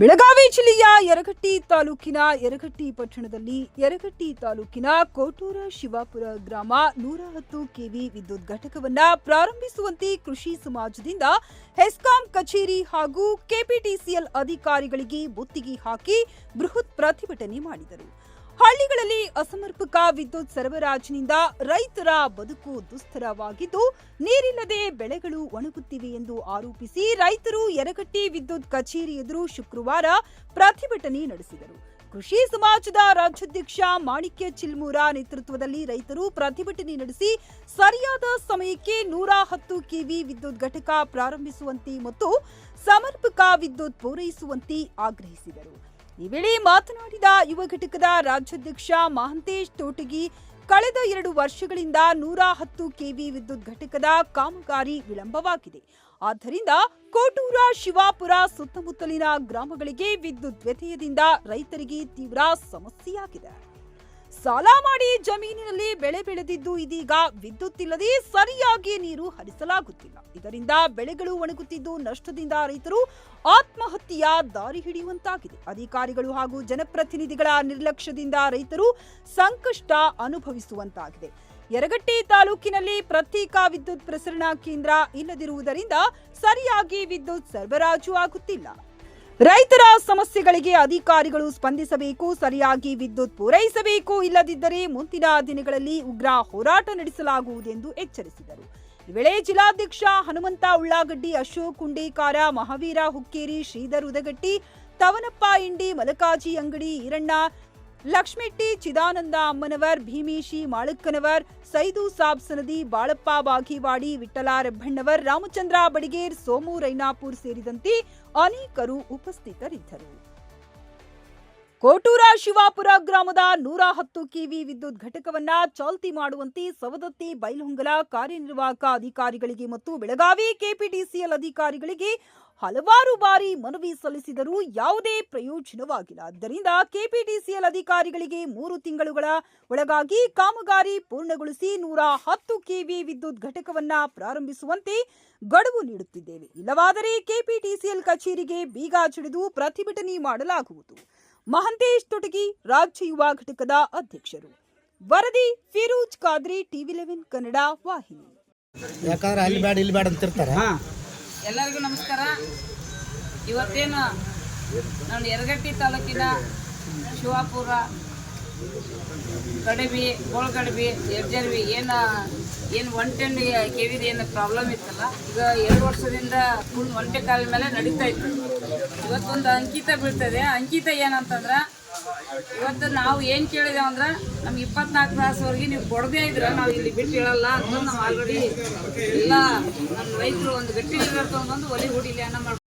ಬೆಳಗಾವಿ ಜಿಲ್ಲೆಯ ಯರಗಟ್ಟಿ ತಾಲೂಕಿನ ಯರಗಟ್ಟಿ ಪಟ್ಟಣದಲ್ಲಿ ಯರಗಟ್ಟಿ ತಾಲೂಕಿನ ಕೋಟೂರ ಶಿವಾಪುರ ಗ್ರಾಮ 110 ಕೆವಿ ವಿದ್ಯುತ್ ಘಟಕವನ್ನ ಪ್ರಾರಂಭಿಸುವಂತೆ ಕೃಷಿ ಸಮಾಜದಿಂದ ಹೆಸ್ಕಾಂ ಕಚೇರಿ ಹಾಗೂ ಕೆಪಿಟಿಸಿಎಲ್ ಅಧಿಕಾರಿಗಳಿಗೆ ಮುತ್ತಿಗೆ ಹಾಕಿ ಬೃಹತ್ ಪ್ರತಿಭಟನೆ ಮಾಡಿದರು. ಹಳ್ಳಿಗಳಲ್ಲಿ ಅಸಮರ್ಪಕ ವಿದ್ಯುತ್ ಸರಬರಾಜಿನಿಂದ ರೈತರ ಬದುಕು ದುಸ್ತರವಾಗಿದ್ದು ನೀರಿಲ್ಲದೆ ಬೆಳೆಗಳು ಒಣಗುತ್ತಿವೆ ಎಂದು ಆರೋಪಿಸಿ ರೈತರು ಯರಗಟ್ಟಿ ವಿದ್ಯುತ್ ಕಚೇರಿ ಎದುರು ಶುಕ್ರವಾರ ಪ್ರತಿಭಟನೆ ನಡೆಸಿದರು. ಕೃಷಿ ಸಮಾಜದ ರಾಜ್ಯಾಧ್ಯಕ್ಷ ಮಾಣಿಕ್ಯ ಚಿಲ್ಮೂರ ನೇತೃತ್ವದಲ್ಲಿ ರೈತರು ಪ್ರತಿಭಟನೆ ನಡೆಸಿ ಸರಿಯಾದ ಸಮಯಕ್ಕೆ 110 ಕೆವಿ ವಿದ್ಯುತ್ ಘಟಕ ಪ್ರಾರಂಭಿಸುವಂತೆ ಮತ್ತು ಸಮರ್ಪಕ ವಿದ್ಯುತ್ ಪೂರೈಸುವಂತೆ ಆಗ್ರಹಿಸಿದರು. ಈ ವೇಳೆ ಮಾತನಾಡಿದ ಯುವ ಘಟಕದ ರಾಜ್ಯಾಧ್ಯಕ್ಷ ಮಹಂತೇಶ್ ತೋಟಗಿ, ಕಳೆದ 2 ವರ್ಷಗಳಿಂದ 110 ಕೆವಿ ವಿದ್ಯುತ್ ಘಟಕದ ಕಾಮಗಾರಿ ವಿಳಂಬವಾಗಿದೆ. ಆದ್ದರಿಂದ ಕೋಟೂರ ಶಿವಾಪುರ ಸುತ್ತಮುತ್ತಲಿನ ಗ್ರಾಮಗಳಿಗೆ ವಿದ್ಯುತ್ ವ್ಯತ್ಯಯದಿಂದ ರೈತರಿಗೆ ತೀವ್ರ ಸಮಸ್ಯೆಯಾಗಿದೆ. ಸಾಲ ಮಾಡಿ ಜಮೀನಿನಲ್ಲಿ ಬೆಳೆ ಬೆಳೆದಿದ್ದು ಇದೀಗ ವಿದ್ಯುತ್ ಇಲ್ಲದೆ ಸರಿಯಾಗಿ ನೀರು ಹರಿಸಲಾಗುತ್ತಿಲ್ಲ. ಇದರಿಂದ ಬೆಳೆಗಳು ಒಣಗುತ್ತಿದ್ದು ನಷ್ಟದಿಂದ ರೈತರು ಆತ್ಮಹತ್ಯೆಯ ದಾರಿ ಹಿಡಿಯುವಂತಾಗಿದೆ. ಅಧಿಕಾರಿಗಳು ಹಾಗೂ ಜನಪ್ರತಿನಿಧಿಗಳ ನಿರ್ಲಕ್ಷ್ಯದಿಂದ ರೈತರು ಸಂಕಷ್ಟ ಅನುಭವಿಸುವಂತಾಗಿದೆ. ಯರಗಟ್ಟಿ ತಾಲೂಕಿನಲ್ಲಿ ಪ್ರತ್ಯೇಕ ವಿದ್ಯುತ್ ಪ್ರಸರಣ ಕೇಂದ್ರ ಇಲ್ಲದಿರುವುದರಿಂದ ಸರಿಯಾಗಿ ವಿದ್ಯುತ್ ಸರಬರಾಜು ಆಗುತ್ತಿಲ್ಲ. ರೈತರ ಸಮಸ್ಯೆಗಳಿಗೆ ಅಧಿಕಾರಿಗಳು ಸ್ಪಂದಿಸಬೇಕು, ಸರಿಯಾಗಿ ವಿದ್ಯುತ್ ಪೂರೈಸಬೇಕು. ಇಲ್ಲದಿದ್ದರೆ ಮುಂದಿನ ದಿನಗಳಲ್ಲಿ ಉಗ್ರ ಹೋರಾಟ ನಡೆಸಲಾಗುವುದೆಂದು ಎಚ್ಚರಿಸಿದರು. ಈ ವೇಳೆ ಜಿಲ್ಲಾಧ್ಯಕ್ಷ ಹನುಮಂತ ಉಳ್ಳಾಗಡ್ಡಿ, ಅಶೋಕ್ ಹುಂಡೇಕಾರ, ಮಹಾವೀರ ಹುಕ್ಕೇರಿ, ಶ್ರೀಧರ್ ಉದಗಟ್ಟಿ, ತವನಪ್ಪ ಇಂಡಿ, ಮಲಕಾಜಿ ಅಂಗಡಿ, ಈರಣ್ಣ ಲಕ್ಷ್ಮೆಟ್ಟಿ, ಚಿದಾನಂದ ಅಮ್ಮನವರ್, ಭೀಮೇಶಿ ಮಾಳಕ್ಕನವರ್, ಸೈದು ಸಾಬ್ ಸನದಿ, ಬಾಳಪ್ಪ ಬಾಗೇವಾಡಿ, ವಿಠಲ ರೆಬ್ಬಣ್ಣವರ್, ರಾಮಚಂದ್ರ ಬಡಿಗೇರ್, ಸೋಮು ರೈನಾಪುರ್ ಸೇರಿದಂತೆ ಅನೇಕರು ಉಪಸ್ಥಿತರಿದ್ದರು. ಕೋಟೂರ ಶಿವಾಪುರ ಗ್ರಾಮದ 110 ಕೆವಿ ವಿದ್ಯುತ್ ಘಟಕವನ್ನ ಚಾಲ್ತಿ ಮಾಡುವಂತೆ ಸವದತ್ತಿ ಬೈಲಹೊಂಗಲ ಕಾರ್ಯನಿರ್ವಾಹಕ ಅಧಿಕಾರಿಗಳಿಗೆ ಮತ್ತು ಬೆಳಗಾವಿ ಕೆಪಿಟಿಸಿಎಲ್ ಅಧಿಕಾರಿಗಳಿಗೆ ಹಲವಾರು ಬಾರಿ ಮನವಿ ಸಲ್ಲಿಸಿದರೂ ಯಾವುದೇ ಪ್ರಯೋಜನವಾಗಿಲ್ಲ. ಆದ್ದರಿಂದ ಕೆಪಿಟಿಸಿಎಲ್ ಅಧಿಕಾರಿಗಳಿಗೆ 3 ತಿಂಗಳುಗಳ ಒಳಗಾಗಿ ಕಾಮಗಾರಿ ಪೂರ್ಣಗೊಳಿಸಿ 110 ಕೆವಿ ವಿದ್ಯುತ್ ಘಟಕವನ್ನ ಪ್ರಾರಂಭಿಸುವಂತೆ ಗಡುವು ನೀಡುತ್ತಿದ್ದೇವೆ. ಇಲ್ಲವಾದರೆ ಕೆಪಿಟಿಸಿಎಲ್ ಕಚೇರಿಗೆ ಬೀಗ ಜಡಿದು ಪ್ರತಿಭಟನೆ ಮಾಡಲಾಗುವುದು. ಮಹಂತೇಶ್ ತೊಟಗಿ, ರಾಜ್ಯ ಯುವ ಘಟಕದ ಅಧ್ಯಕ್ಷರು. ವರದಿ ಫಿರೋಜ್ ಖಾದ್ರಿ, TV11 ಕನ್ನಡ ವಾಹಿನಿ. ಯಾಕಂದ್ರೆ ಅಲ್ಲಿ ಬ್ಯಾಡ ಇಲ್ಲಿ ಬ್ಯಾಡ ಅಂತಿರ್ತಾರೆ. ಎಲ್ಲರಿಗೂ ನಮಸ್ಕಾರ. ಇವತ್ತೇನು ನಾನು ಯರಗಟ್ಟಿ ತಾಲೂಕಿನ ಶಿವಾಪುರ, ಗಡಬಿ, ಗೋಳಗಡಬಿ, ಎರ್ಜರ್ವಿ ಏನು 110 ಕೆವಿದು ಏನು ಪ್ರಾಬ್ಲಮ್ ಇತ್ತಲ್ಲ, ಈಗ 2 ವರ್ಷದಿಂದ ಫುಲ್ ಒಂಟೆ ಕಾಲ ಮೇಲೆ ನಡೀತಾ ಇತ್ತು. ಇವತ್ತೊಂದು ಅಂಕಿತ ಬೀಳ್ತದೆ. ಅಂಕಿತ ಏನಂತಂದ್ರೆ, ಇವತ್ತು ನಾವು ಏನು ಕೇಳಿದೇವೆ ಅಂದ್ರೆ, ನಮ್ಗೆ 24 ತಾಸುವರೆಗೆ ನೀವು ಕೊಡದೇ ಇದ್ರೆ ನಾವು ಇಲ್ಲಿ ಬಿಟ್ಟು ಹೇಳಲ್ಲ ಅಂತ ನಾವು ಆಲ್ರೆಡಿ ಎಲ್ಲ ನಮ್ಮ ರೈತರು ಒಂದು ಗಟ್ಟಿ ನಿರ್ಧಾರ ತೊಗೊಂಡು ಒಲಿ ಹೊಡಿಲಿ ಅನ್ನೋ